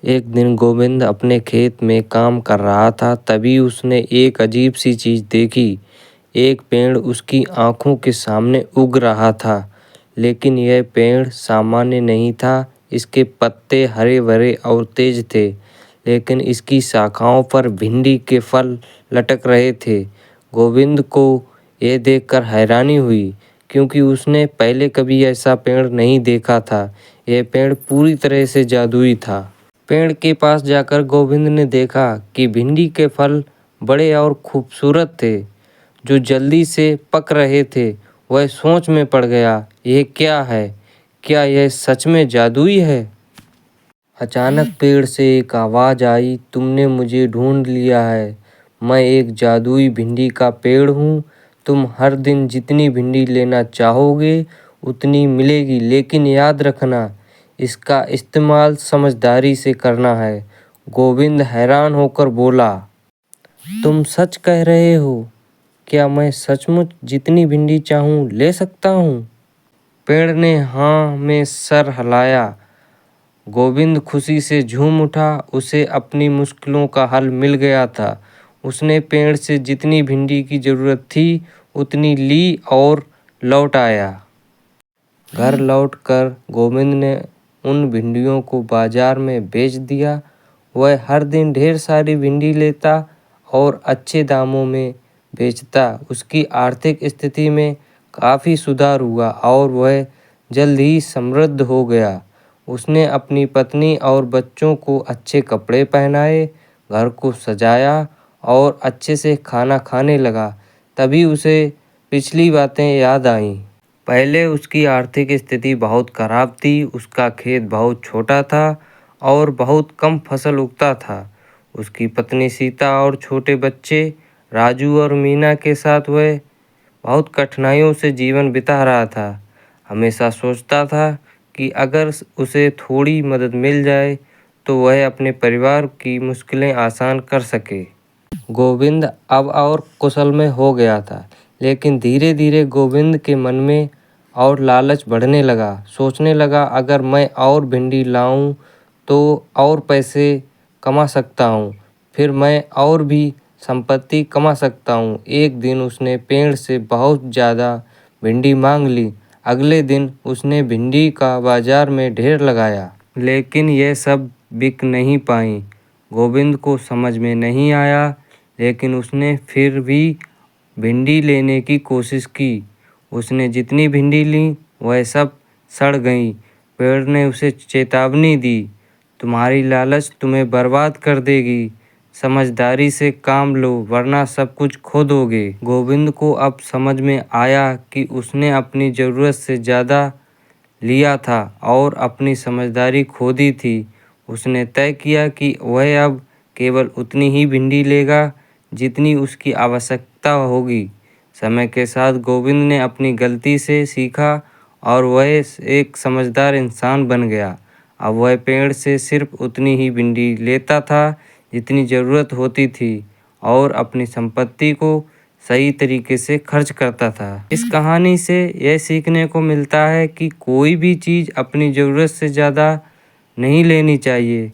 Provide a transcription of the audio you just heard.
एक दिन गोविंद अपने खेत में काम कर रहा था, तभी उसने एक अजीब सी चीज़ देखी। एक पेड़ उसकी आंखों के सामने उग रहा था, लेकिन यह पेड़ सामान्य नहीं था। इसके पत्ते हरे भरे और तेज थे, लेकिन इसकी शाखाओं पर भिंडी के फल लटक रहे थे। गोविंद को यह देखकर हैरानी हुई, क्योंकि उसने पहले कभी ऐसा पेड़ नहीं देखा था। यह पेड़ पूरी तरह से जादुई था। पेड़ के पास जाकर गोविंद ने देखा कि भिंडी के फल बड़े और खूबसूरत थे, जो जल्दी से पक रहे थे। वह सोच में पड़ गया, यह क्या है? क्या यह सच में जादुई है? अचानक पेड़ से एक आवाज़ आई, तुमने मुझे ढूंढ लिया है। मैं एक जादुई भिंडी का पेड़ हूँ। तुम हर दिन जितनी भिंडी लेना चाहोगे उतनी मिलेगी, लेकिन याद रखना, इसका इस्तेमाल समझदारी से करना है। गोविंद हैरान होकर बोला, तुम सच कह रहे हो? क्या मैं सचमुच जितनी भिंडी चाहूँ ले सकता हूँ? पेड़ ने हाँ में सर हिलाया। गोविंद खुशी से झूम उठा। उसे अपनी मुश्किलों का हल मिल गया था। उसने पेड़ से जितनी भिंडी की ज़रूरत थी उतनी ली और लौट आया। घर लौटकर गोविंद ने उन भिंडियों को बाजार में बेच दिया। वह हर दिन ढेर सारी भिंडी लेता और अच्छे दामों में बेचता। उसकी आर्थिक स्थिति में काफ़ी सुधार हुआ और वह जल्द ही समृद्ध हो गया। उसने अपनी पत्नी और बच्चों को अच्छे कपड़े पहनाए, घर को सजाया और अच्छे से खाना खाने लगा। तभी उसे पिछली बातें याद आईं। पहले उसकी आर्थिक स्थिति बहुत खराब थी। उसका खेत बहुत छोटा था और बहुत कम फसल उगता था। उसकी पत्नी सीता और छोटे बच्चे राजू और मीना के साथ वह बहुत कठिनाइयों से जीवन बिता रहा था। हमेशा सोचता था कि अगर उसे थोड़ी मदद मिल जाए तो वह अपने परिवार की मुश्किलें आसान कर सके। गोविंद अब और कुशल में हो गया था, लेकिन धीरे धीरे गोविंद के मन में और लालच बढ़ने लगा। सोचने लगा, अगर मैं और भिंडी लाऊं तो और पैसे कमा सकता हूं, फिर मैं और भी संपत्ति कमा सकता हूं। एक दिन उसने पेड़ से बहुत ज़्यादा भिंडी मांग ली। अगले दिन उसने भिंडी का बाजार में ढेर लगाया, लेकिन यह सब बिक नहीं पाई। गोविंद को समझ में नहीं आया, लेकिन उसने फिर भी भिंडी लेने की कोशिश की। उसने जितनी भिंडी ली वह सब सड़ गई। पेड़ ने उसे चेतावनी दी, तुम्हारी लालच तुम्हें बर्बाद कर देगी। समझदारी से काम लो, वरना सब कुछ खो दोगे। गोविंद को अब समझ में आया कि उसने अपनी ज़रूरत से ज़्यादा लिया था और अपनी समझदारी खो दी थी। उसने तय किया कि वह अब केवल उतनी ही भिंडी लेगा जितनी उसकी आवश्यकता होगी। समय के साथ गोविंद ने अपनी गलती से सीखा और वह एक समझदार इंसान बन गया। अब वह पेड़ से सिर्फ उतनी ही भिंडी लेता था जितनी ज़रूरत होती थी और अपनी संपत्ति को सही तरीके से खर्च करता था। इस कहानी से यह सीखने को मिलता है कि कोई भी चीज़ अपनी ज़रूरत से ज़्यादा नहीं लेनी चाहिए।